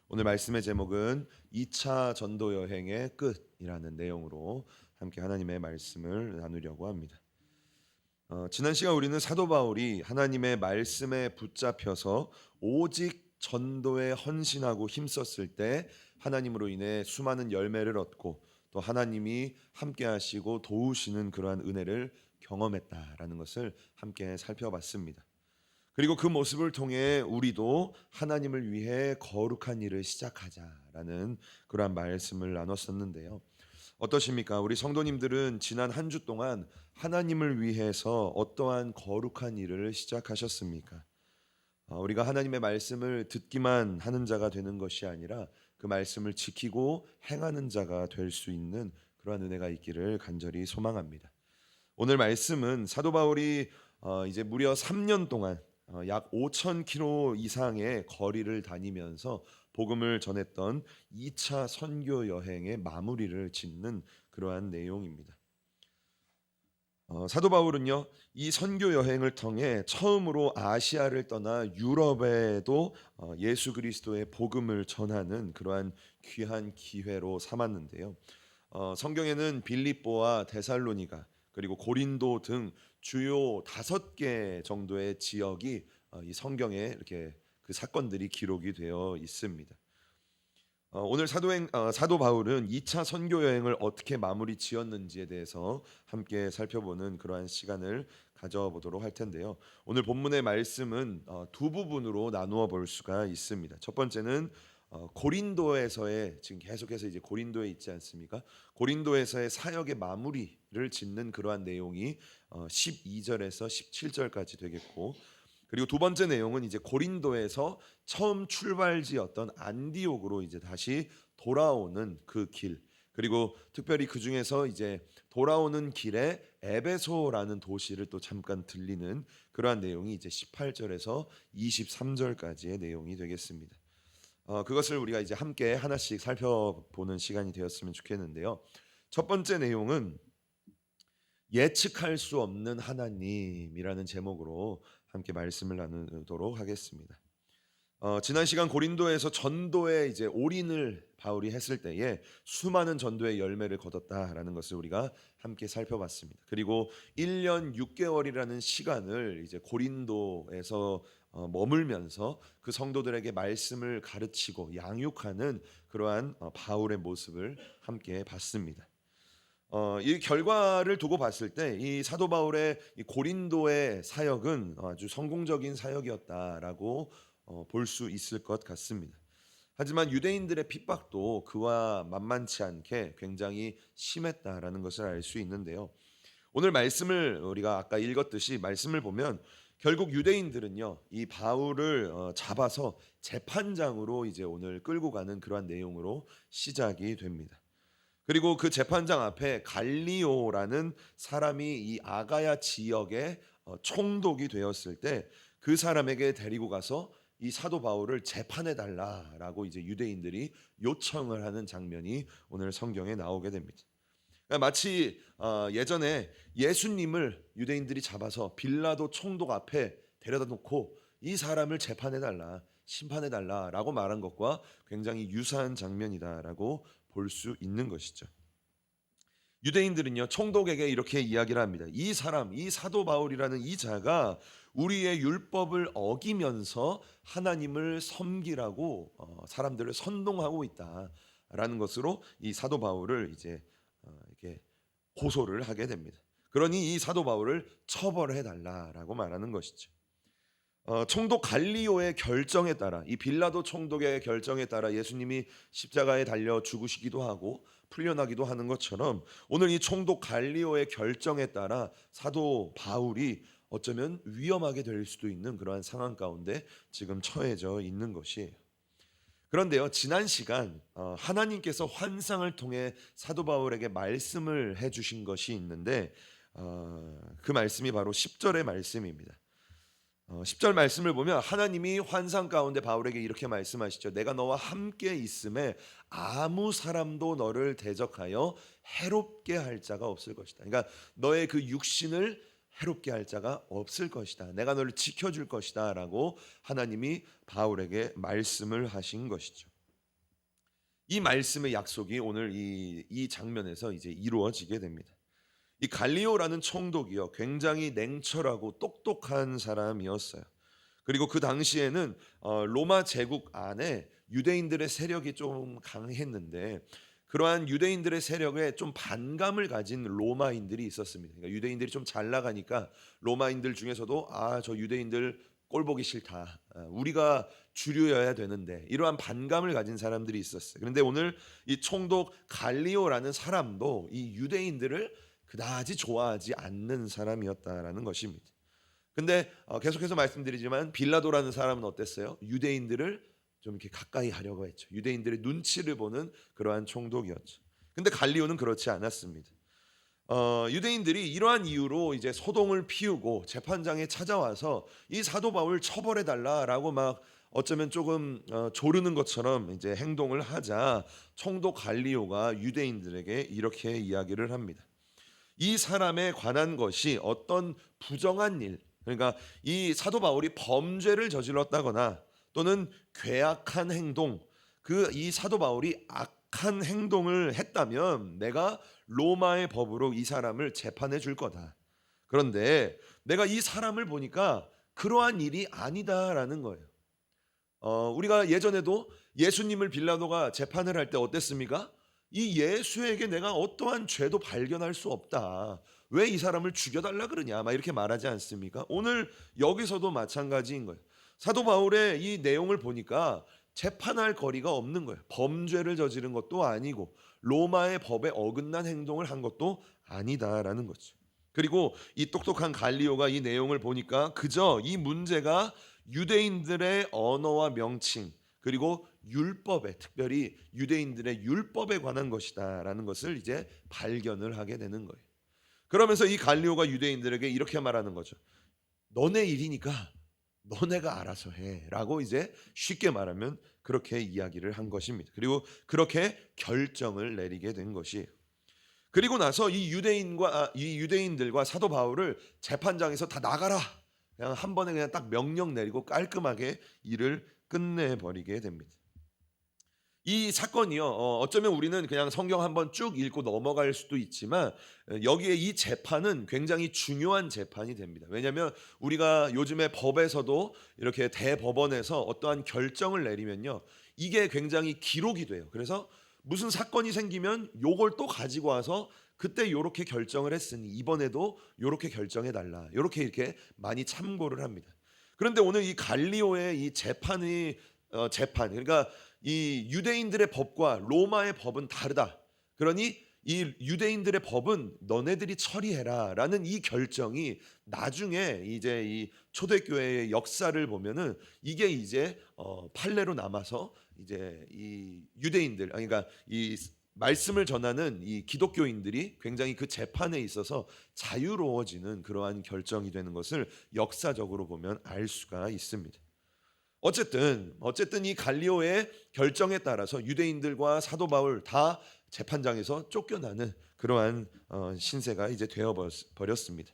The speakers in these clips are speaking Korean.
오늘 말씀의 제목은 2차 전도 여행의 끝이라는 내용으로 함께 하나님의 말씀을 나누려고 합니다. 지난 시간 우리는 사도 바울이 하나님의 말씀에 붙잡혀서 오직 전도에 헌신하고 힘썼을 때 하나님으로 인해 수많은 열매를 얻고 또 하나님이 함께 하시고 도우시는 그러한 은혜를 경험했다라는 것을 함께 살펴봤습니다. 그리고 그 모습을 통해 우리도 하나님을 위해 거룩한 일을 시작하자라는 그러한 말씀을 나눴었는데요. 어떠십니까? 우리 성도님들은 지난 한 주 동안 하나님을 위해서 어떠한 거룩한 일을 시작하셨습니까? 우리가 하나님의 말씀을 듣기만 하는 자가 되는 것이 아니라 그 말씀을 지키고 행하는 자가 될 수 있는 그러한 은혜가 있기를 간절히 소망합니다. 오늘 말씀은 사도 바울이 이제 무려 3년 동안 약 5천 킬로 이상의 거리를 다니면서 복음을 전했던 2차 선교 여행의 마무리를 짓는 그러한 내용입니다. 사도 바울은요, 이 선교 여행을 통해 처음으로 아시아를 떠나 유럽에도 예수 그리스도의 복음을 전하는 그러한 귀한 기회로 삼았는데요. 성경에는 빌립보와 데살로니가 그리고 고린도 등 주요 5개 정도의 지역이 이 성경에 이렇게 그 사건들이 기록이 되어 있습니다. 오늘 사도 바울은 2차 선교 여행을 어떻게 마무리 지었는지에 대해서 함께 살펴보는 그러한 시간을 가져보도록 할 텐데요. 오늘 본문의 말씀은 두 부분으로 나누어 볼 수가 있습니다. 첫 번째는 고린도에서의 지금 계속해서 이제 고린도에 있지 않습니까? 고린도에서의 사역의 마무리를 짓는 그러한 내용이 12절에서 17절까지 되겠고, 그리고 두 번째 내용은 이제 고린도에서 처음 출발지였던 안디옥으로 이제 다시 돌아오는 그 길, 그리고 특별히 그 중에서 이제 돌아오는 길에 에베소라는 도시를 또 잠깐 들리는 그러한 내용이 이제 18절에서 23절까지의 내용이 되겠습니다. 그것을 우리가 이제 함께 하나씩 살펴보는 시간이 되었으면 좋겠는데요. 첫 번째 내용은 예측할 수 없는 하나님이라는 제목으로 함께 말씀을 나누도록 하겠습니다. 지난 시간 고린도에서 전도에 이제 올인을 바울이 했을 때에 수많은 전도의 열매를 거뒀다라는 것을 우리가 함께 살펴봤습니다. 그리고 1년 6개월이라는 시간을 이제 고린도에서 머물면서 그 성도들에게 말씀을 가르치고 양육하는 그러한 바울의 모습을 함께 봤습니다. 이 결과를 두고 봤을 때 이 사도 바울의 이 고린도의 사역은 아주 성공적인 사역이었다라고 볼 수 있을 것 같습니다. 하지만 유대인들의 핍박도 그와 만만치 않게 굉장히 심했다라는 것을 알 수 있는데요. 오늘 말씀을 우리가 아까 읽었듯이 말씀을 보면 결국 유대인들은요, 이 바울을 잡아서 재판장으로 이제 오늘 끌고 가는 그러한 내용으로 시작이 됩니다. 그리고 그 재판장 앞에 갈리오라는 사람이 이 아가야 지역의 총독이 되었을 때 그 사람에게 데리고 가서 이 사도 바울을 재판해 달라라고 이제 유대인들이 요청을 하는 장면이 오늘 성경에 나오게 됩니다. 그러니까 마치 예전에 예수님을 유대인들이 잡아서 빌라도 총독 앞에 데려다 놓고 이 사람을 재판해 달라, 심판해 달라라고 말한 것과 굉장히 유사한 장면이다라고 볼 수 있는 것이죠. 유대인들은요, 총독에게 이렇게 이야기를 합니다. 이 사람, 이 사도 바울이라는 이 자가 우리의 율법을 어기면서 하나님을 섬기라고 사람들을 선동하고 있다라는 것으로 이 사도 바울을 이제 이렇게 고소를 하게 됩니다. 그러니 이 사도 바울을 처벌해 달라라고 말하는 것이죠. 총독 갈리오의 결정에 따라, 이 빌라도 총독의 결정에 따라 예수님이 십자가에 달려 죽으시기도 하고 풀려나기도 하는 것처럼 오늘 이 총독 갈리오의 결정에 따라 사도 바울이 어쩌면 위험하게 될 수도 있는 그러한 상황 가운데 지금 처해져 있는 것이에요. 그런데요, 지난 시간 하나님께서 환상을 통해 사도 바울에게 말씀을 해주신 것이 있는데 그 말씀이 바로 10절의 말씀입니다. 10절 말씀을 보면 하나님이 환상 가운데 바울에게 이렇게 말씀하시죠. 내가 너와 함께 있음에 아무 사람도 너를 대적하여 해롭게 할 자가 없을 것이다. 그러니까 너의 그 육신을 해롭게 할 자가 없을 것이다. 내가 너를 지켜줄 것이다 라고 하나님이 바울에게 말씀을 하신 것이죠. 이 말씀의 약속이 오늘 이 장면에서 이제 이루어지게 됩니다. 이 갈리오라는 총독이요, 굉장히 냉철하고 똑똑한 사람이었어요. 그리고 그 당시에는 로마 제국 안에 유대인들의 세력이 좀 강했는데, 그러한 유대인들의 세력에 좀 반감을 가진 로마인들이 있었습니다. 그러니까 유대인들이 좀 잘 나가니까 로마인들 중에서도 저 유대인들 꼴 보기 싫다, 우리가 주류여야 되는데, 이러한 반감을 가진 사람들이 있었어요. 그런데 오늘 이 총독 갈리오라는 사람도 이 유대인들을 그다지 좋아하지 않는 사람이었다라는 것입니다. 근데 계속해서 말씀드리지만 빌라도라는 사람은 어땠어요? 유대인들을 좀 이렇게 가까이 하려고 했죠. 유대인들의 눈치를 보는 그러한 총독이었죠. 근데 갈리오는 그렇지 않았습니다. 유대인들이 이러한 이유로 이제 소동을 피우고 재판장에 찾아와서 이 사도 바울 처벌해 달라라고 막 어쩌면 조금 조르는 것처럼 이제 행동을 하자, 총독 갈리오가 유대인들에게 이렇게 이야기를 합니다. 이 사람에 관한 것이 어떤 부정한 일, 그러니까 이 사도 바울이 범죄를 저질렀다거나 또는 괴악한 행동, 이 사도 바울이 악한 행동을 했다면 내가 로마의 법으로 이 사람을 재판해 줄 거다. 그런데 내가 이 사람을 보니까 그러한 일이 아니다라는 거예요. 우리가 예전에도 예수님을 빌라도가 재판을 할 때 어땠습니까? 이 예수에게 내가 어떠한 죄도 발견할 수 없다, 왜 이 사람을 죽여달라 그러냐, 막 이렇게 말하지 않습니까? 오늘 여기서도 마찬가지인 거예요. 사도 바울의 이 내용을 보니까 재판할 거리가 없는 거예요. 범죄를 저지른 것도 아니고 로마의 법에 어긋난 행동을 한 것도 아니다라는 거죠. 그리고 이 똑똑한 갈리오가 이 내용을 보니까 그저 이 문제가 유대인들의 언어와 명칭, 그리고 율법에, 특별히 유대인들의 율법에 관한 것이다라는 것을 이제 발견을 하게 되는 거예요. 그러면서 이 갈리오가 유대인들에게 이렇게 말하는 거죠. 너네 일이니까 너네가 알아서 해라고, 이제 쉽게 말하면 그렇게 이야기를 한 것입니다. 그리고 그렇게 결정을 내리게 된 것이에요. 그리고 나서 이 유대인들과 사도 바울을 재판장에서 다 나가라, 그냥 한 번에 그냥 딱 명령 내리고 깔끔하게 일을 끝내버리게 됩니다. 이 사건이요, 어쩌면 우리는 그냥 성경 한번 쭉 읽고 넘어갈 수도 있지만 여기에 이 재판은 굉장히 중요한 재판이 됩니다. 왜냐하면 우리가 요즘에 법에서도 이렇게 대법원에서 어떠한 결정을 내리면요, 이게 굉장히 기록이 돼요. 그래서 무슨 사건이 생기면 요걸 또 가지고 와서 그때 요렇게 결정을 했으니 이번에도 요렇게 결정해 달라, 요렇게 이렇게 많이 참고를 합니다. 그런데 오늘 이 갈리오의 이 재판, 그러니까 이 유대인들의 법과 로마의 법은 다르다, 그러니 이 유대인들의 법은 너네들이 처리해라라는 이 결정이 나중에 이제 이 초대교회의 역사를 보면은 이게 이제 판례로 남아서 이제 이 유대인들, 그러니까 이 말씀을 전하는 이 기독교인들이 굉장히 그 재판에 있어서 자유로워지는 그러한 결정이 되는 것을 역사적으로 보면 알 수가 있습니다. 어쨌든 이 갈리오의 결정에 따라서 유대인들과 사도 바울 다 재판장에서 쫓겨나는 그러한 신세가 이제 되어 버렸습니다.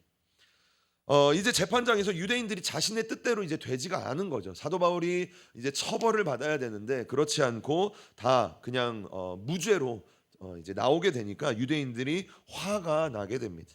이제 재판장에서 유대인들이 자신의 뜻대로 이제 되지가 않은 거죠. 사도 바울이 이제 처벌을 받아야 되는데 그렇지 않고 다 그냥 무죄로 이제 나오게 되니까 유대인들이 화가 나게 됩니다.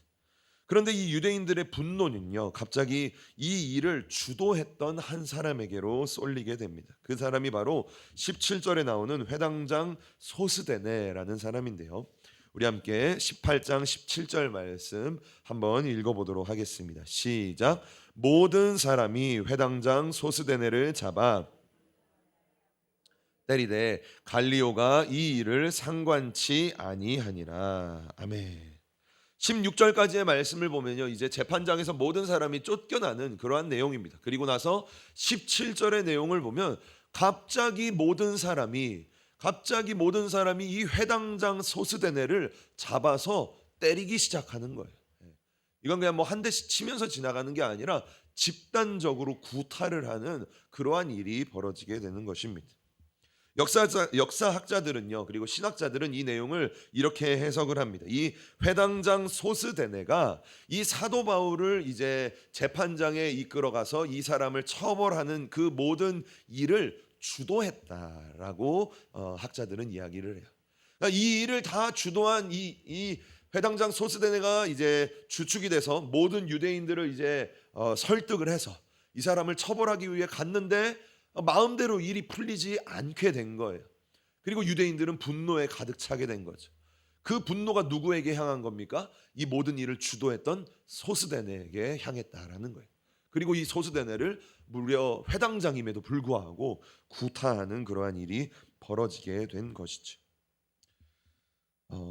그런데 이 유대인들의 분노는요, 갑자기 이 일을 주도했던 한 사람에게로 쏠리게 됩니다. 그 사람이 바로 17절에 나오는 회당장 소스데네라는 사람인데요. 우리 함께 18장 17절 말씀 한번 읽어보도록 하겠습니다. 시작. 모든 사람이 회당장 소스데네를 잡아 때리되 갈리오가 이 일을 상관치 아니하니라. 아멘. 16절까지의 말씀을 보면요, 이제 재판장에서 모든 사람이 쫓겨나는 그러한 내용입니다. 그리고 나서 17절의 내용을 보면 갑자기 모든 사람이 이 회당장 소스데네를 잡아서 때리기 시작하는 거예요. 이건 그냥 뭐 한 대씩 치면서 지나가는 게 아니라 집단적으로 구타를 하는 그러한 일이 벌어지게 되는 것입니다. 역사학자들은요, 그리고 신학자들은 이 내용을 이렇게 해석을 합니다. 이 회당장 소스데네가 이 사도 바울을 이제 재판장에 이끌어가서 이 사람을 처벌하는 그 모든 일을 주도했다라고 학자들은 이야기를 해요. 그러니까 이 일을 다 주도한 이 회당장 소스데네가 이제 주축이 돼서 모든 유대인들을 이제 설득을 해서 이 사람을 처벌하기 위해 갔는데 마음대로 일이 풀리지 않게 된 거예요. 그리고 유대인들은 분노에 가득 차게 된 거죠. 그 분노가 누구에게 향한 겁니까? 이 모든 일을 주도했던 소스데네에게 향했다라는 거예요. 그리고 이 소스데네를 무려 회당장임에도 불구하고 구타하는 그러한 일이 벌어지게 된 것이죠.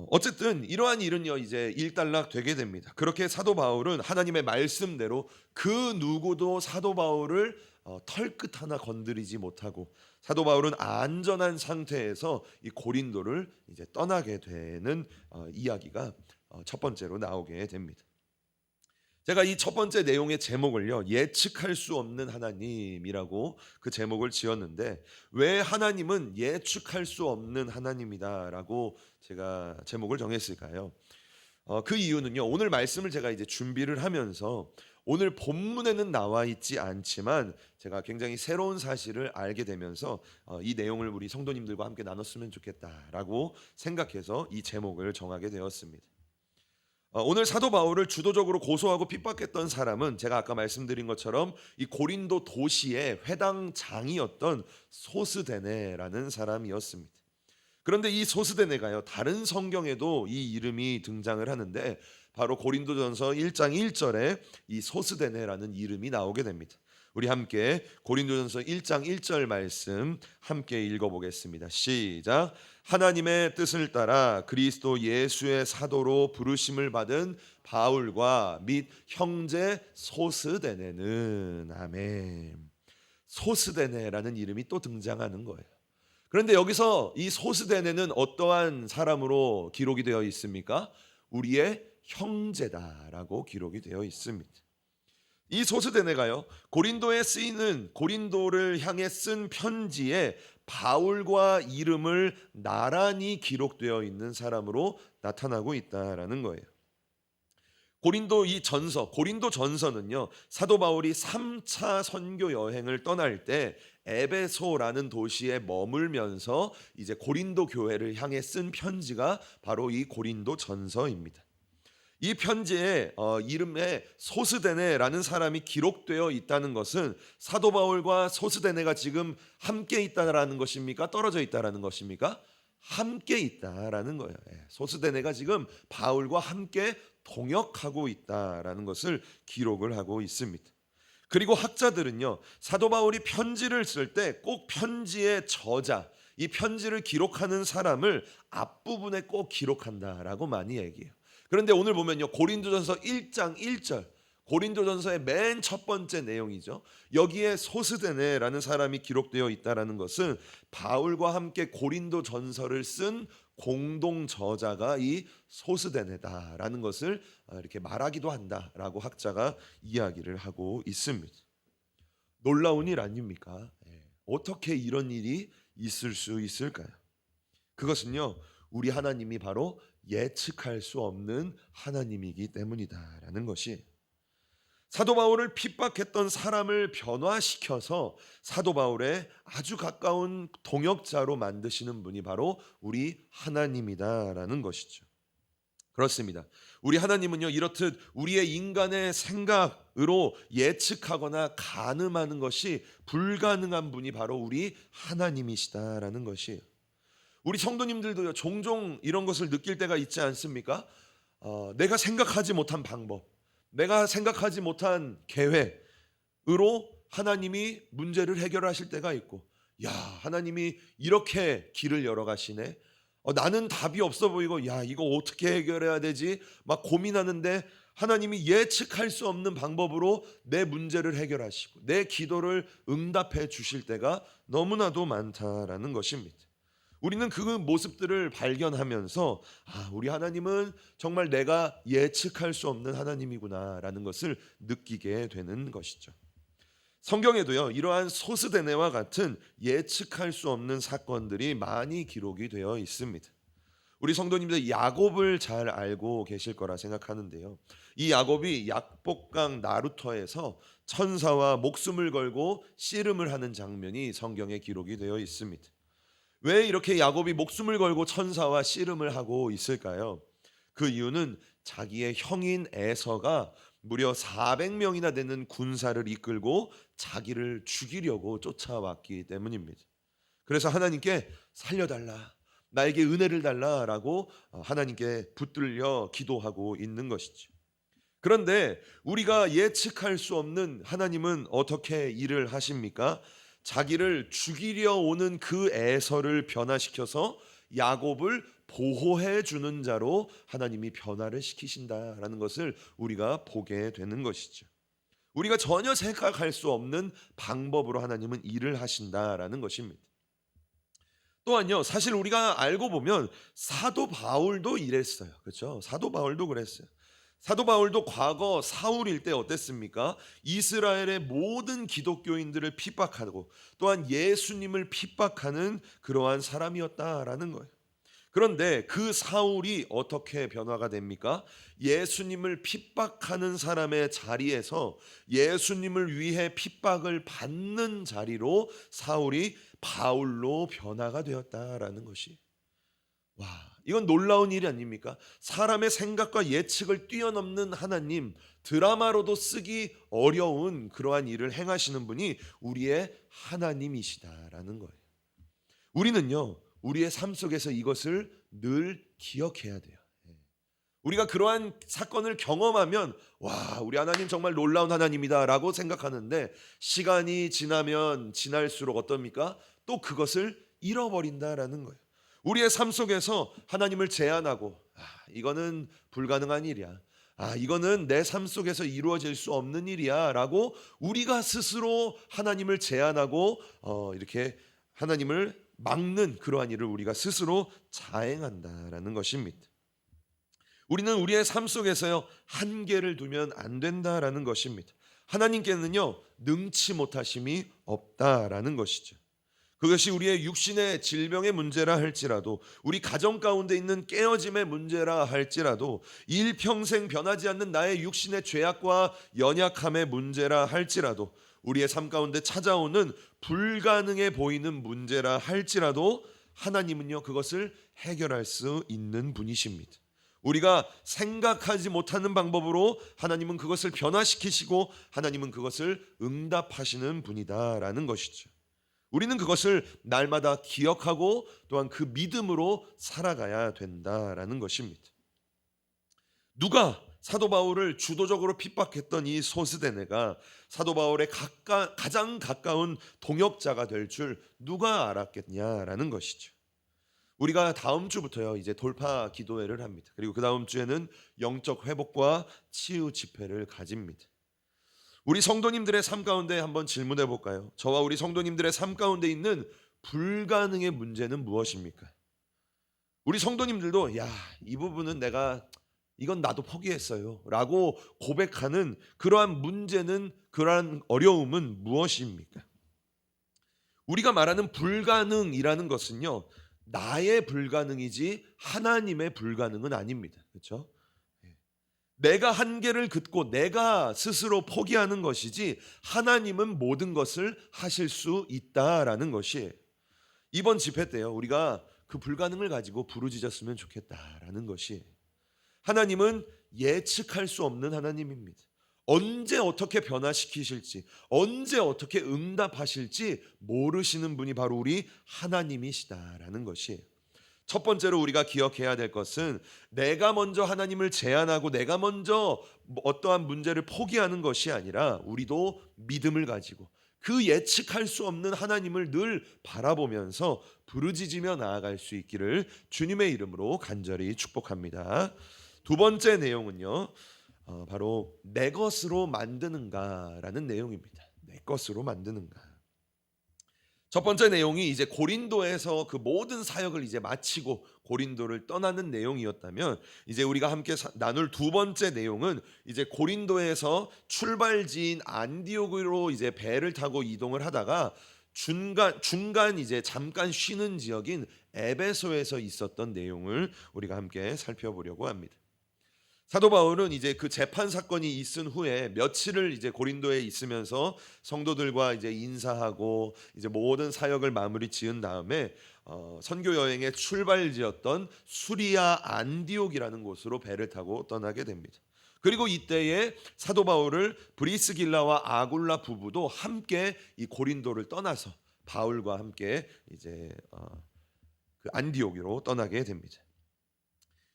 어쨌든 이러한 일은요 이제 일단락 되게 됩니다. 그렇게 사도 바울은 하나님의 말씀대로 그 누구도 사도 바울을 털끝 하나 건드리지 못하고 사도 바울은 안전한 상태에서 이 고린도를 이제 떠나게 되는 이야기가 첫 번째로 나오게 됩니다. 제가 이 첫 번째 내용의 제목을요 예측할 수 없는 하나님이라고 그 제목을 지었는데, 왜 하나님은 예측할 수 없는 하나님이다라고 제가 제목을 정했을까요? 그 이유는요, 오늘 말씀을 제가 이제 준비를 하면서 오늘 본문에는 나와 있지 않지만 제가 굉장히 새로운 사실을 알게 되면서 이 내용을 우리 성도님들과 함께 나눴으면 좋겠다라고 생각해서 이 제목을 정하게 되었습니다. 오늘 사도 바울을 주도적으로 고소하고 핍박했던 사람은 제가 아까 말씀드린 것처럼 이 고린도 도시의 회당장이었던 소스데네라는 사람이었습니다. 그런데 이 소스데네가요 다른 성경에도 이 이름이 등장을 하는데 바로 고린도전서 1장 1절에 이 소스데네라는 이름이 나오게 됩니다. 우리 함께 고린도전서 1장 1절 말씀 함께 읽어보겠습니다. 시작. 하나님의 뜻을 따라 그리스도 예수의 사도로 부르심을 받은 바울과 및 형제 소스데네는, 아멘. 소스데네라는 이름이 또 등장하는 거예요. 그런데 여기서 이 소스데네는 어떠한 사람으로 기록이 되어 있습니까? 우리의 형제다라고 기록이 되어 있습니다. 이 소스데네가요 고린도에 쓰이는, 고린도를 향해 쓴 편지에 바울과 이름을 나란히 기록되어 있는 사람으로 나타나고 있다라는 거예요. 고린도 전서는요 사도 바울이 3차 선교 여행을 떠날 때 에베소라는 도시에 머물면서 이제 고린도 교회를 향해 쓴 편지가 바로 이 고린도 전서입니다. 이 편지에 이름에 소스데네라는 사람이 기록되어 있다는 것은 사도 바울과 소스데네가 지금 함께 있다라는 것입니까? 떨어져 있다라는 것입니까? 함께 있다라는 거예요. 소스데네가 지금 바울과 함께 동역하고 있다라는 것을 기록을 하고 있습니다. 그리고 학자들은요 사도 바울이 편지를 쓸 때 꼭 편지의 저자, 이 편지를 기록하는 사람을 앞부분에 꼭 기록한다라고 많이 얘기해요. 그런데 오늘 보면요 고린도전서 1장 1절, 고린도전서의 맨 첫 번째 내용이죠. 여기에 소스데네라는 사람이 기록되어 있다라는 것은 바울과 함께 고린도전서를 쓴 공동 저자가 이 소스데네다라는 것을 이렇게 말하기도 한다라고 학자가 이야기를 하고 있습니다. 놀라운 일 아닙니까? 어떻게 이런 일이 있을 수 있을까요? 그것은요 우리 하나님이 바로 예측할 수 없는 하나님이기 때문이다라는 것이, 사도 바울을 핍박했던 사람을 변화시켜서 사도 바울의 아주 가까운 동역자로 만드시는 분이 바로 우리 하나님이다라는 것이죠. 그렇습니다. 우리 하나님은요 이렇듯 우리의 인간의 생각으로 예측하거나 가늠하는 것이 불가능한 분이 바로 우리 하나님이시다라는 것이에요. 우리 성도님들도요 종종 이런 것을 느낄 때가 있지 않습니까? 내가 생각하지 못한 방법, 내가 생각하지 못한 계획으로 하나님이 문제를 해결하실 때가 있고, 야 하나님이 이렇게 길을 열어가시네, 나는 답이 없어 보이고 야 이거 어떻게 해결해야 되지 막 고민하는데 하나님이 예측할 수 없는 방법으로 내 문제를 해결하시고 내 기도를 응답해 주실 때가 너무나도 많다라는 것입니다. 우리는 그 모습들을 발견하면서 우리 하나님은 정말 내가 예측할 수 없는 하나님이구나라는 것을 느끼게 되는 것이죠. 성경에도요 이러한 소스데네와 같은 예측할 수 없는 사건들이 많이 기록이 되어 있습니다. 우리 성도님들 야곱을 잘 알고 계실 거라 생각하는데요. 이 야곱이 약복강 나루터에서 천사와 목숨을 걸고 씨름을 하는 장면이 성경에 기록이 되어 있습니다. 왜 이렇게 야곱이 목숨을 걸고 천사와 씨름을 하고 있을까요? 그 이유는 자기의 형인 에서가 무려 400명이나 되는 군사를 이끌고 자기를 죽이려고 쫓아왔기 때문입니다. 그래서 하나님께 살려달라, 나에게 은혜를 달라라고 하나님께 붙들려 기도하고 있는 것이죠. 그런데 우리가 예측할 수 없는 하나님은 어떻게 일을 하십니까? 자기를 죽이려 오는 그 에서를 변화시켜서 야곱을 보호해 주는 자로 하나님이 변화를 시키신다라는 것을 우리가 보게 되는 것이죠. 우리가 전혀 생각할 수 없는 방법으로 하나님은 일을 하신다라는 것입니다. 또한요, 사실 우리가 알고 보면 사도 바울도 이랬어요. 그렇죠? 사도 바울도 그랬어요. 사도 바울도 과거 사울일 때 어땠습니까? 이스라엘의 모든 기독교인들을 핍박하고 또한 예수님을 핍박하는 그러한 사람이었다라는 거예요. 그런데 그 사울이 어떻게 변화가 됩니까? 예수님을 핍박하는 사람의 자리에서 예수님을 위해 핍박을 받는 자리로 사울이 바울로 변화가 되었다라는 것이, 와, 이건 놀라운 일이 아닙니까? 사람의 생각과 예측을 뛰어넘는 하나님, 드라마로도 쓰기 어려운 그러한 일을 행하시는 분이 우리의 하나님이시다라는 거예요. 우리는요, 우리의 삶 속에서 이것을 늘 기억해야 돼요. 우리가 그러한 사건을 경험하면 와, 우리 하나님 정말 놀라운 하나님이다라고 생각하는데 시간이 지나면 지날수록 어떻습니까? 또 그것을 잃어버린다라는 거예요. 우리의 삶 속에서 하나님을 제한하고 이거는 불가능한 일이야, 이거는 내 삶 속에서 이루어질 수 없는 일이야 라고 우리가 스스로 하나님을 제한하고 이렇게 하나님을 막는 그러한 일을 우리가 스스로 자행한다라는 것입니다. 우리는 우리의 삶 속에서요, 한계를 두면 안 된다라는 것입니다. 하나님께는요, 능치 못하심이 없다라는 것이죠. 그것이 우리의 육신의 질병의 문제라 할지라도, 우리 가정 가운데 있는 깨어짐의 문제라 할지라도, 일평생 변하지 않는 나의 육신의 죄악과 연약함의 문제라 할지라도, 우리의 삶 가운데 찾아오는 불가능해 보이는 문제라 할지라도 하나님은요, 그것을 해결할 수 있는 분이십니다. 우리가 생각하지 못하는 방법으로 하나님은 그것을 변화시키시고 하나님은 그것을 응답하시는 분이다라는 것이죠. 우리는 그것을 날마다 기억하고 또한 그 믿음으로 살아가야 된다라는 것입니다. 누가 사도 바울을 주도적으로 핍박했던 이 소스데네가 사도 바울의 가장 가까운 동역자가 될 줄 누가 알았겠냐라는 것이죠. 우리가 다음 주부터요, 이제 돌파 기도회를 합니다. 그리고 그 다음 주에는 영적 회복과 치유 집회를 가집니다. 우리 성도님들의 삶 가운데 한번 질문해 볼까요? 저와 우리 성도님들의 삶 가운데 있는 불가능의 문제는 무엇입니까? 우리 성도님들도 이 부분은 이건 나도 포기했어요 라고 고백하는 그러한 문제는, 그러한 어려움은 무엇입니까? 우리가 말하는 불가능이라는 것은요, 나의 불가능이지 하나님의 불가능은 아닙니다. 그렇죠? 내가 한계를 긋고 내가 스스로 포기하는 것이지 하나님은 모든 것을 하실 수 있다라는 것이, 이번 집회 때요, 우리가 그 불가능을 가지고 부르짖었으면 좋겠다라는 것이, 하나님은 예측할 수 없는 하나님입니다. 언제 어떻게 변화시키실지, 언제 어떻게 응답하실지 모르시는 분이 바로 우리 하나님이시다라는 것이에요. 첫 번째로 우리가 기억해야 될 것은 내가 먼저 하나님을 제한하고 내가 먼저 어떠한 문제를 포기하는 것이 아니라 우리도 믿음을 가지고 그 예측할 수 없는 하나님을 늘 바라보면서 부르짖으며 나아갈 수 있기를 주님의 이름으로 간절히 축복합니다. 두 번째 내용은요, 바로 내 것으로 만드는가라는 내용입니다. 내 것으로 만드는가. 첫 번째 내용이 이제 고린도에서 그 모든 사역을 이제 마치고 고린도를 떠나는 내용이었다면, 이제 우리가 함께 나눌 두 번째 내용은 이제 고린도에서 출발지인 안디옥으로 이제 배를 타고 이동을 하다가 중간 이제 잠깐 쉬는 지역인 에베소에서 있었던 내용을 우리가 함께 살펴보려고 합니다. 사도 바울은 이제 그 재판 사건이 있은 후에 며칠을 이제 고린도에 있으면서 성도들과 이제 인사하고 이제 모든 사역을 마무리 지은 다음에 선교 여행의 출발지였던 수리아 안디옥이라는 곳으로 배를 타고 떠나게 됩니다. 그리고 이때에 사도 바울을 브리스길라와 아굴라 부부도 함께 이 고린도를 떠나서 바울과 함께 이제 그 안디옥으로 떠나게 됩니다.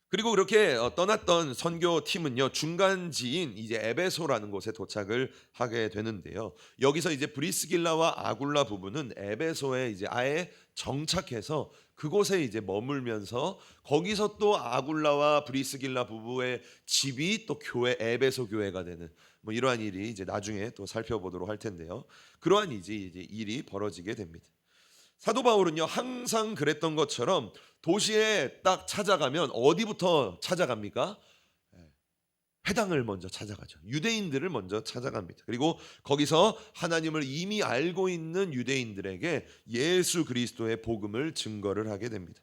그리고 그렇게 떠났던 선교팀은요, 중간지인 이제 에베소라는 곳에 도착을 하게 되는데요. 여기서 이제 브리스길라와 아굴라 부부는 에베소에 이제 아예 정착해서 그곳에 이제 머물면서 거기서 또 아굴라와 브리스길라 부부의 집이 또 교회, 에베소 교회가 되는 뭐 이러한 일이 이제 나중에 또 살펴보도록 할 텐데요. 그러한 이제 일이 벌어지게 됩니다. 사도 바울은요, 항상 그랬던 것처럼 도시에 딱 찾아가면 어디부터 찾아갑니까? 회당을 먼저 찾아가죠. 유대인들을 먼저 찾아갑니다. 그리고 거기서 하나님을 이미 알고 있는 유대인들에게 예수 그리스도의 복음을 증거를 하게 됩니다.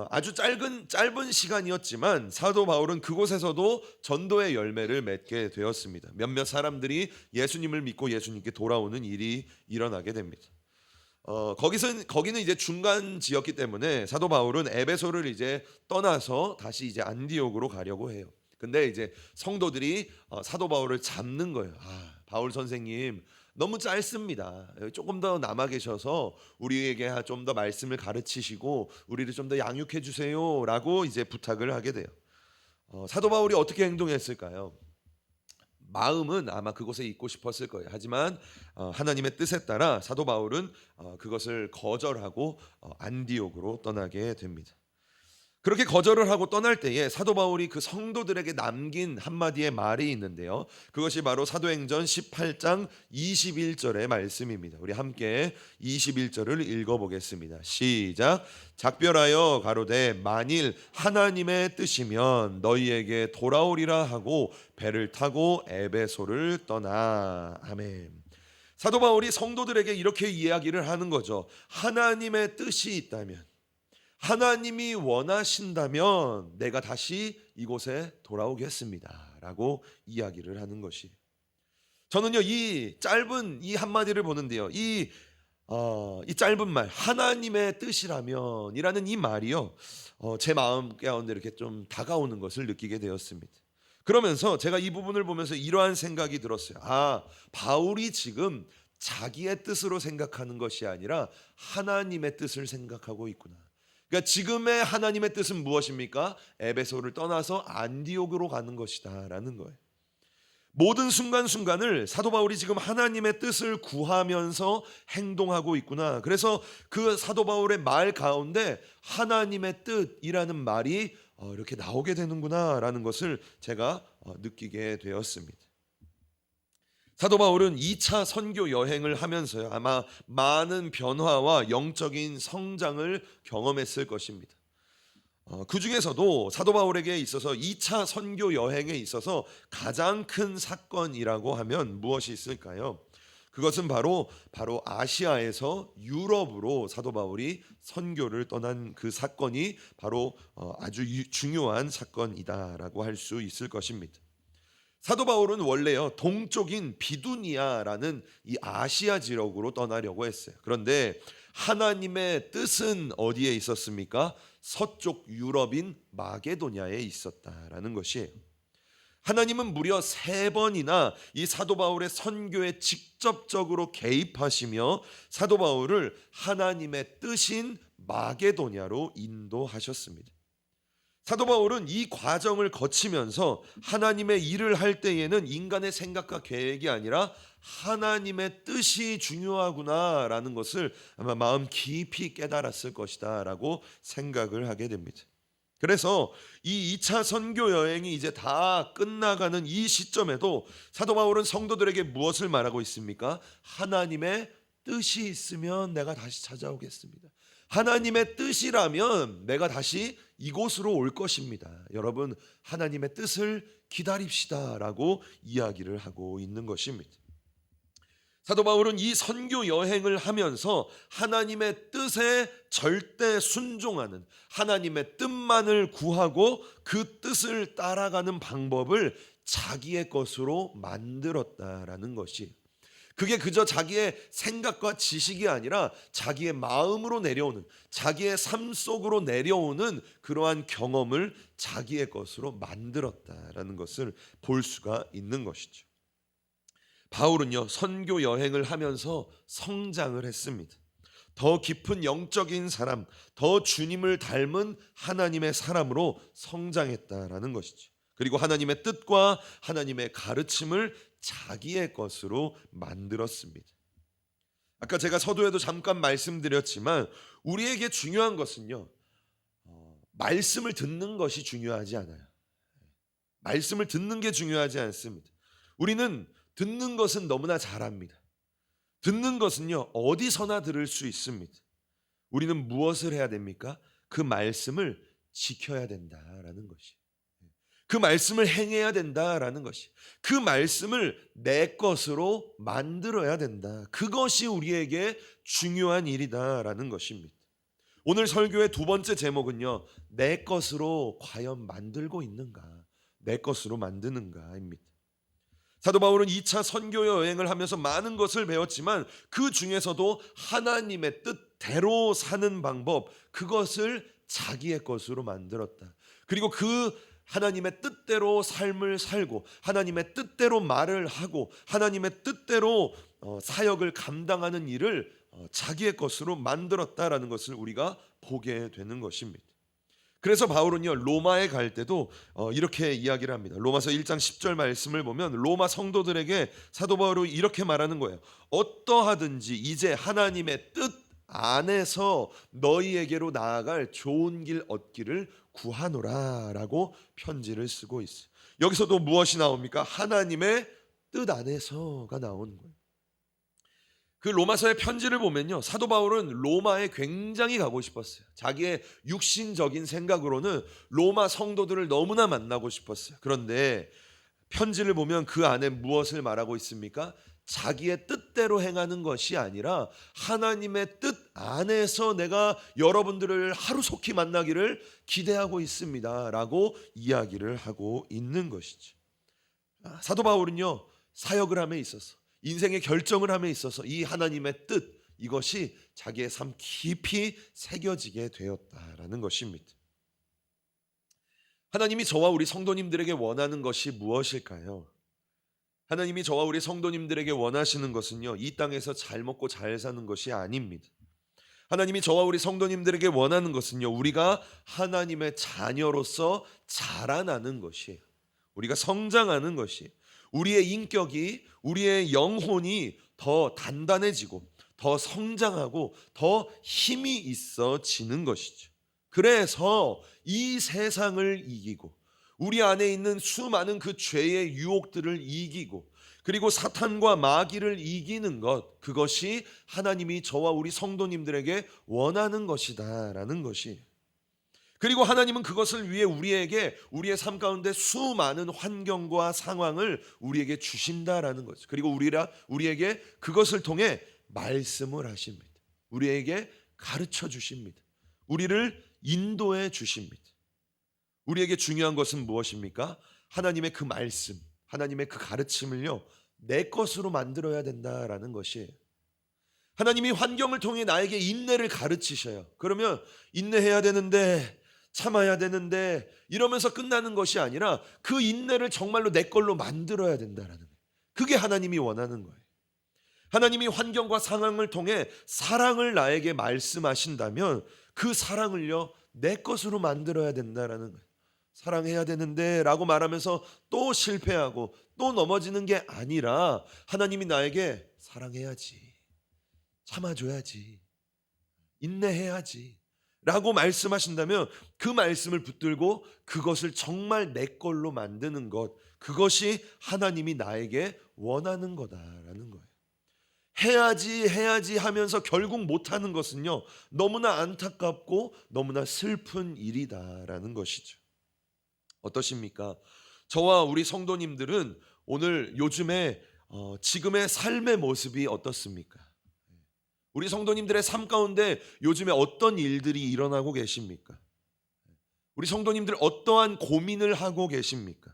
아주 짧은 시간이었지만 사도 바울은 그곳에서도 전도의 열매를 맺게 되었습니다. 몇몇 사람들이 예수님을 믿고 예수님께 돌아오는 일이 일어나게 됩니다. 거기는 이제 중간지였기 때문에 사도 바울은 에베소를 이제 떠나서 다시 이제 안디옥으로 가려고 해요. 근데 이제 성도들이 사도 바울을 잡는 거예요. 바울 선생님 너무 짧습니다. 조금 더 남아 계셔서 우리에게 좀 더 말씀을 가르치시고 우리를 좀 더 양육해 주세요라고 이제 부탁을 하게 돼요. 사도 바울이 어떻게 행동했을까요? 마음은 아마 그곳에 있고 싶었을 거예요. 하지만 하나님의 뜻에 따라 사도 바울은 그것을 거절하고 안디옥으로 떠나게 됩니다. 그렇게 거절을 하고 떠날 때에 사도 바울이 그 성도들에게 남긴 한마디의 말이 있는데요. 그것이 바로 사도행전 18장 21절의 말씀입니다. 우리 함께 21절을 읽어보겠습니다. 시작. 작별하여 가로되 만일 하나님의 뜻이면 너희에게 돌아오리라 하고 배를 타고 에베소를 떠나. 아멘. 사도 바울이 성도들에게 이렇게 이야기를 하는 거죠. 하나님의 뜻이 있다면, 하나님이 원하신다면 내가 다시 이곳에 돌아오겠습니다 라고 이야기를 하는 것이, 저는요 이 짧은 이 한마디를 보는데요, 이 짧은 말 하나님의 뜻이라면 이라는 이 말이요 제 마음 가운데 이렇게 좀 다가오는 것을 느끼게 되었습니다. 그러면서 제가 이 부분을 보면서 이러한 생각이 들었어요. 바울이 지금 자기의 뜻으로 생각하는 것이 아니라 하나님의 뜻을 생각하고 있구나. 그러니까 지금의 하나님의 뜻은 무엇입니까? 에베소를 떠나서 안디옥으로 가는 것이다 라는 거예요. 모든 순간순간을 사도 바울이 지금 하나님의 뜻을 구하면서 행동하고 있구나. 그래서 그 사도 바울의 말 가운데 하나님의 뜻이라는 말이 이렇게 나오게 되는구나 라는 것을 제가 느끼게 되었습니다. 사도 바울은 2차 선교 여행을 하면서요 아마 많은 변화와 영적인 성장을 경험했을 것입니다. 그 중에서도 사도 바울에게 있어서 2차 선교 여행에 있어서 가장 큰 사건이라고 하면 무엇이 있을까요? 그것은 바로 아시아에서 유럽으로 사도 바울이 선교를 떠난 그 사건이 바로 아주 중요한 사건이다라고 할 수 있을 것입니다. 사도 바울은 원래요 동쪽인 비두니아라는 이 아시아 지역으로 떠나려고 했어요. 그런데 하나님의 뜻은 어디에 있었습니까? 서쪽 유럽인 마게도냐에 있었다라는 것이에요. 하나님은 무려 3번이나 이 사도 바울의 선교에 직접적으로 개입하시며 사도 바울을 하나님의 뜻인 마게도냐로 인도하셨습니다. 사도 바울은 이 과정을 거치면서 하나님의 일을 할 때에는 인간의 생각과 계획이 아니라 하나님의 뜻이 중요하구나라는 것을 아마 마음 깊이 깨달았을 것이다 라고 생각을 하게 됩니다. 그래서 이 2차 선교 여행이 이제 다 끝나가는 이 시점에도 사도 바울은 성도들에게 무엇을 말하고 있습니까? 하나님의 뜻이 있으면 내가 다시 찾아오겠습니다. 하나님의 뜻이라면 내가 다시 이곳으로 올 것입니다. 여러분, 하나님의 뜻을 기다립시다 라고 이야기를 하고 있는 것입니다. 사도 바울은 이 선교 여행을 하면서 하나님의 뜻에 절대 순종하는, 하나님의 뜻만을 구하고 그 뜻을 따라가는 방법을 자기의 것으로 만들었다라는 것이, 그게 그저 자기의 생각과 지식이 아니라 자기의 마음으로 내려오는, 자기의 삶 속으로 내려오는 그러한 경험을 자기의 것으로 만들었다라는 것을 볼 수가 있는 것이죠. 바울은요, 선교 여행을 하면서 성장을 했습니다. 더 깊은 영적인 사람, 더 주님을 닮은 하나님의 사람으로 성장했다라는 것이죠. 그리고 하나님의 뜻과 하나님의 가르침을 자기의 것으로 만들었습니다. 아까 제가 서두에도 잠깐 말씀드렸지만 우리에게 중요한 것은요, 말씀을 듣는 것이 중요하지 않아요. 말씀을 듣는 게 중요하지 않습니다. 우리는 듣는 것은 너무나 잘합니다. 듣는 것은요, 어디서나 들을 수 있습니다. 우리는 무엇을 해야 됩니까? 그 말씀을 지켜야 된다라는 것이, 그 말씀을 행해야 된다라는 것이, 그 말씀을 내 것으로 만들어야 된다. 그것이 우리에게 중요한 일이다라는 것입니다. 오늘 설교의 두 번째 제목은요, 내 것으로 과연 만들고 있는가, 내 것으로 만드는가입니다. 사도 바울은 2차 선교 여행을 하면서 많은 것을 배웠지만 그 중에서도 하나님의 뜻대로 사는 방법, 그것을 자기의 것으로 만들었다. 그리고 그 하나님의 뜻대로 삶을 살고 하나님의 뜻대로 말을 하고 하나님의 뜻대로 사역을 감당하는 일을 자기의 것으로 만들었다라는 것을 우리가 보게 되는 것입니다. 그래서 바울은요, 로마에 갈 때도 이렇게 이야기를 합니다. 로마서 1장 10절 말씀을 보면 로마 성도들에게 사도 바울이 이렇게 말하는 거예요. 어떠하든지 이제 하나님의 뜻 안에서 너희에게로 나아갈 좋은 길 얻기를 구하노라 라고 편지를 쓰고 있어요. 여기서도 무엇이 나옵니까? 하나님의 뜻 안에서가 나오는 거예요. 그 로마서의 편지를 보면요, 사도 바울은 로마에 굉장히 가고 싶었어요. 자기의 육신적인 생각으로는 로마 성도들을 너무나 만나고 싶었어요. 그런데 편지를 보면 그 안에 무엇을 말하고 있습니까? 자기의 뜻대로 행하는 것이 아니라 하나님의 뜻 안에서 내가 여러분들을 하루속히 만나기를 기대하고 있습니다 라고 이야기를 하고 있는 것이죠. 사도 바울은요, 사역을 함에 있어서, 인생의 결정을 함에 있어서 이 하나님의 뜻, 이것이 자기의 삶 깊이 새겨지게 되었다라는 것입니다. 하나님이 저와 우리 성도님들에게 원하는 것이 무엇일까요? 하나님이 저와 우리 성도님들에게 원하시는 것은요, 이 땅에서 잘 먹고 잘 사는 것이 아닙니다. 하나님이 저와 우리 성도님들에게 원하는 것은요, 우리가 하나님의 자녀로서 자라나는 것이에요. 우리가 성장하는 것이, 우리의 인격이, 우리의 영혼이 더 단단해지고 더 성장하고 더 힘이 있어지는 것이죠. 그래서 이 세상을 이기고 우리 안에 있는 수많은 그 죄의 유혹들을 이기고 그리고 사탄과 마귀를 이기는 것, 그것이 하나님이 저와 우리 성도님들에게 원하는 것이다라는 것이, 그리고 하나님은 그것을 위해 우리에게 우리의 삶 가운데 수많은 환경과 상황을 우리에게 주신다라는 거죠. 그리고 우리에게 그것을 통해 말씀을 하십니다. 우리에게 가르쳐 주십니다. 우리를 인도해 주십니다. 우리에게 중요한 것은 무엇입니까? 하나님의 그 말씀, 하나님의 그 가르침을요, 내 것으로 만들어야 된다라는 것이에요. 하나님이 환경을 통해 나에게 인내를 가르치셔요. 그러면 인내해야 되는데, 참아야 되는데 이러면서 끝나는 것이 아니라 그 인내를 정말로 내 걸로 만들어야 된다라는 거예요. 그게 하나님이 원하는 거예요. 하나님이 환경과 상황을 통해 사랑을 나에게 말씀하신다면 그 사랑을요, 내 것으로 만들어야 된다라는 거예요. 사랑해야 되는데 라고 말하면서 또 실패하고 또 넘어지는 게 아니라 하나님이 나에게 사랑해야지, 참아줘야지, 인내해야지 라고 말씀하신다면 그 말씀을 붙들고 그것을 정말 내 걸로 만드는 것, 그것이 하나님이 나에게 원하는 거다라는 거예요. 해야지 하면서 결국 못하는 것은요, 너무나 안타깝고 너무나 슬픈 일이다라는 것이죠. 어떠십니까? 저와 우리 성도님들은 오늘 요즘에 지금의 삶의 모습이 어떻습니까? 우리 성도님들의 삶 가운데 요즘에 어떤 일들이 일어나고 계십니까? 우리 성도님들 어떠한 고민을 하고 계십니까?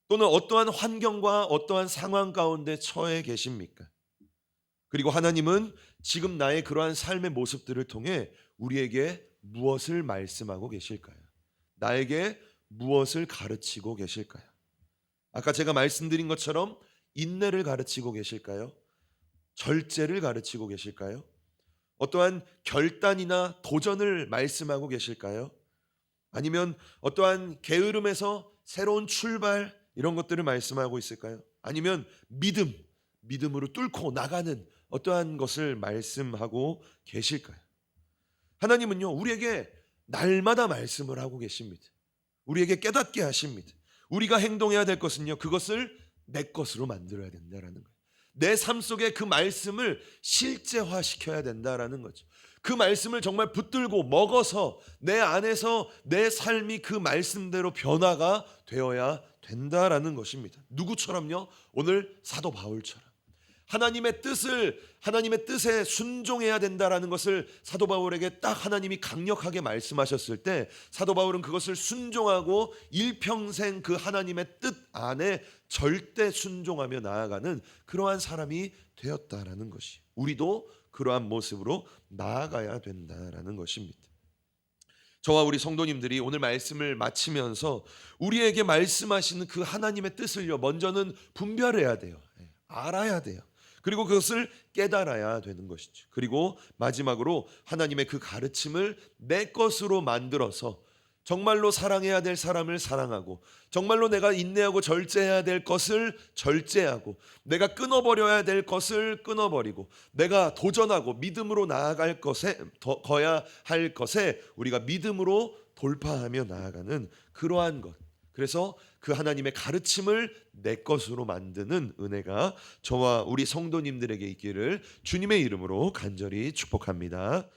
또는 어떠한 환경과 어떠한 상황 가운데 처해 계십니까? 그리고 하나님은 지금 나의 그러한 삶의 모습들을 통해 우리에게 무엇을 말씀하고 계실까요? 나에게 무엇을 가르치고 계실까요? 아까 제가 말씀드린 것처럼 인내를 가르치고 계실까요? 절제를 가르치고 계실까요? 어떠한 결단이나 도전을 말씀하고 계실까요? 아니면 어떠한 게으름에서 새로운 출발 이런 것들을 말씀하고 있을까요? 아니면 믿음으로 뚫고 나가는 어떠한 것을 말씀하고 계실까요? 하나님은요, 우리에게 날마다 말씀을 하고 계십니다. 우리에게 깨닫게 하십니다. 우리가 행동해야 될 것은요, 그것을 내 것으로 만들어야 된다라는 거예요. 내 삶 속에 그 말씀을 실제화시켜야 된다라는 거죠. 그 말씀을 정말 붙들고 먹어서 내 안에서 내 삶이 그 말씀대로 변화가 되어야 된다라는 것입니다. 누구처럼요? 오늘 사도 바울처럼. 하나님의 뜻에 순종해야 된다라는 것을 사도 바울에게 딱 하나님이 강력하게 말씀하셨을 때 사도 바울은 그것을 순종하고 일평생 그 하나님의 뜻 안에 절대 순종하며 나아가는 그러한 사람이 되었다라는 것이, 우리도 그러한 모습으로 나아가야 된다라는 것입니다. 저와 우리 성도님들이 오늘 말씀을 마치면서 우리에게 말씀하시는 그 하나님의 뜻을요, 먼저는 분별해야 돼요. 알아야 돼요. 그리고 그것을 깨달아야 되는 것이죠. 그리고 마지막으로 하나님의 그 가르침을 내 것으로 만들어서 정말로 사랑해야 될 사람을 사랑하고, 정말로 내가 인내하고 절제해야 될 것을 절제하고, 내가 끊어버려야 될 것을 끊어버리고, 내가 도전하고 믿음으로 나아갈 것에 거야 할 것에 우리가 믿음으로 돌파하며 나아가는 그러한 것. 그래서 그 하나님의 가르침을 내 것으로 만드는 은혜가 저와 우리 성도님들에게 있기를 주님의 이름으로 간절히 축복합니다.